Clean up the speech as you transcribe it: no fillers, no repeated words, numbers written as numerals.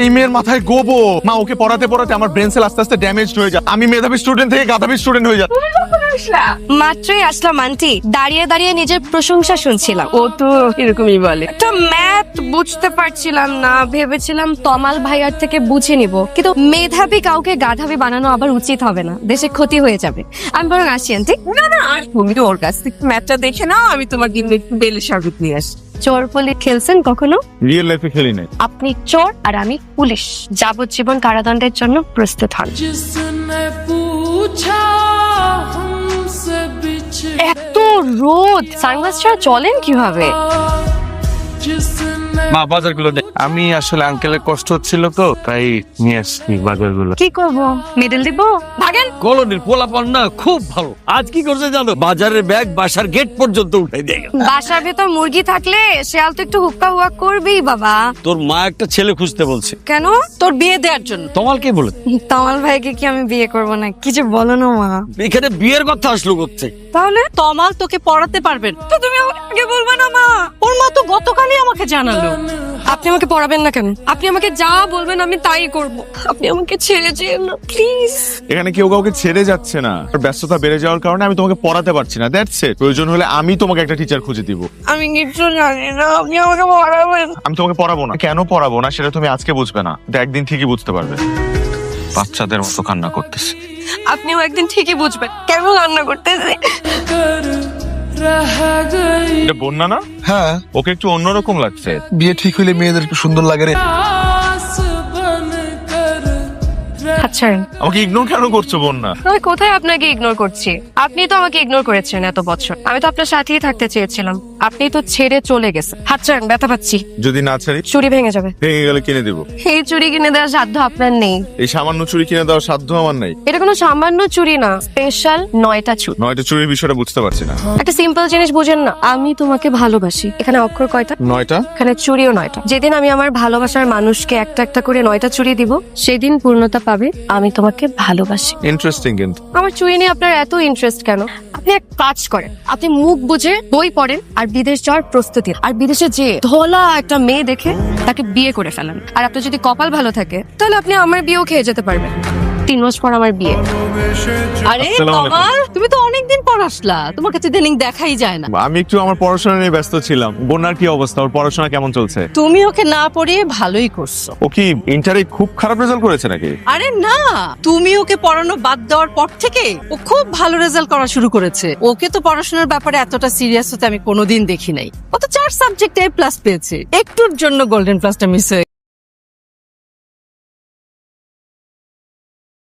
এই মেয়ের মাথায় গোবো। মা, ওকে পড়াতে পড়াতে আমার ব্রেন সেল আস্তে আস্তে ড্যামেজড হয়ে যায়। আমি মেধাবী স্টুডেন্ট থেকে গাধাবী স্টুডেন্ট হয়ে যায়। মাত্রই আসলাম আন্টি, দাঁড়িয়ে দাঁড়িয়ে নিজের প্রশংসা শুনছিলাম। ও তো এরকমই বলে। একটা ম্যাথ বুঝতে পারছিলাম না, ভেবেছিলাম তমাল ভাইয়ার থেকে বুঝে নিব, কিন্তু মেধাবী কাউকে গাধাবী বানানো আবার উচিত হবে না, দেশে ক্ষতি হয়ে যাবে। আমি বরং আসি আন্টি। না না, আর তুমি তো ওর কাছ থেকে ম্যাচটা দেখে নাও, আমি তোমার জন্য একটু বেলের শরবত নিয়ে আসি। চোর পুলিশ খেলছেন কখনো? রিয়েল লাইফে খেলি নাই। আপনি চোর আর আমি পুলিশ, যাবজ্জীবন কারাদণ্ডের জন্য প্রস্তুত হন। এত রোদ, সানগ্লাস ছাড়া চলেন কিভাবে? মা, বাজারগুলো দে। আমি আসলে আঙ্কেলের কষ্ট হচ্ছিল তো, তাই নিয়ে আসছি বাজারগুলো। কি করবো, মেডেল দিব? ভাগেন। কলোনির পোলাপান না খুব ভালো। আজ কি করছে জানো? বাজারের ব্যাগ বাসার গেট পর্যন্ত উঠাই দিয়ে গেল। বাসার ভেতর মুরগি থাকলে শেয়াল তো একটু হুক্কা হুয়া করবেই বাবা। তোর মা একটা ছেলে খুঁজতে বলছে। কেন? তোর বিয়ে দেওয়ার জন্য। তোমার কে বলে? তমাল ভাইকে কি আমি বিয়ে করবো না? কিছু বলো না মা। এখানে বিয়ের কথা আসলো করছে। তাহলে তমাল তোকে পড়াতে পারবেন তো তুমি আমাকে বলবে না মা? ওর মা তো গতকালই আমাকে জানালো। আপনি আমাকে পড়াবেন না কেন? আপনি আমাকে যা বলবেন আমি তাই করব। আপনি আমাকে ছেড়ে যেন না প্লিজ। এখানে কেউ কাউকে ছেড়ে যাচ্ছে না, ব্যস্ততা বেড়ে যাওয়ার কারণে আমি তোমাকে পড়াতে পারছি না, দ্যাটস ইট। প্রয়োজন হলে আমি তোমাকে একটা টিচার খুঁজে দিব। আমি কিছু জানি না, আপনি আমাকে পড়াবেন। আমি তোমাকে পড়াবো না। কেন পড়াবো না সেটা তুমি আজকে বুঝবে না, এটা একদিন ঠিকই বুঝতে পারবে। বাচ্চাদের মতো কান্না করতেছে। আপনিও একদিন ঠিকই বুঝবেন কেন রান্না করতেছে। এটা বন্যা না? হ্যাঁ, ওকে একটু অন্যরকম লাগছে। বিয়ে ঠিক হইলে মেয়েদের একটু সুন্দর লাগে রে। আচ্ছা, আমাকে ইগনোর কেন করছো বন্যা? আমি কোথায় আপনাকে ইগনোর করছি? আপনি তো আমাকে ইগনোর করেছেন এত বছর। আমি তো আপনার সাথেই থাকতে চেয়েছিলাম, আপনি তো ছেড়ে চলে গেছেন। হাত ছাড়েন, ব্যথা পাচ্ছি। যদি না ছাড়ি? চুড়ি ভেঙে যাবে। ভেঙে গেলে কিনে দিব। এই চুড়ি কিনে দেওয়ার সাধ্য আপনার নেই। এই সামান্য চুরি কিনে দেওয়ার সাধ্য আমার নাই। এটা কোনো সামান্য চুড়ি না, স্পেশাল 9টা চুড়ি। 9টা চুরির বিষয়টা বুঝতে পারছি না। একটা সিম্পল জিনিস বুঝেন না, আমি তোমাকে ভালোবাসি। এখানে অক্ষর কয়টা? 9টা। এখানে চুড়িও 9টা। যেদিন আমি আমার ভালোবাসার মানুষকে একটা একটা করে 9টা চুড়ি দিব, সেদিন পূর্ণতা পাবে আমি তোমাকে ভালোবাসি। ইন্টারেস্টিং কিন্তু। আমার চুড়ি নিয়ে আপনার এত ইন্টারেস্ট কেন? আপনি এক কাজ করেন, আপনি মুখ বুঝে বই পড়েন আর বিদেশ যাওয়ার প্রস্তুতি, আর বিদেশে যে ধলা একটা মেয়ে দেখে তাকে বিয়ে করে ফেলেন। আর আপনার যদি কপাল ভালো থাকে তাহলে আপনি আমার বিয়েও খেয়ে যেতে পারবেন। 3 মাস পর আমার বিয়ে। আরে আসসালামু আলাইকুম। তমাল, তুমি তো অনেকদিন পর আসলা, তোমার কাছে দিন দেখাই যায় না। আমি একটু আমার পড়াশোনা নিয়ে ব্যস্ত ছিলাম। বন্যার কি অবস্থা? ওর পড়াশোনা কেমন চলছে? তুমি ওকে না পড়িয়ে ভালোই করছো। ও কি ইন্টারে খুব খারাপ রেজাল্ট করেছে নাকি? আরে না, তুমি ওকে পড়ানো বাদ দেওয়ার পর থেকে ও খুব ভালো রেজাল্ট করা শুরু করেছে। ওকে তো পড়াশোনার ব্যাপারে এতটা সিরিয়াস হতে আমি কোনোদিন দেখি নাই। ও তো 4 সাবজেক্টে A+ পেয়েছে, একটুর জন্য গোল্ডেন প্লাসটা মিস হয়ে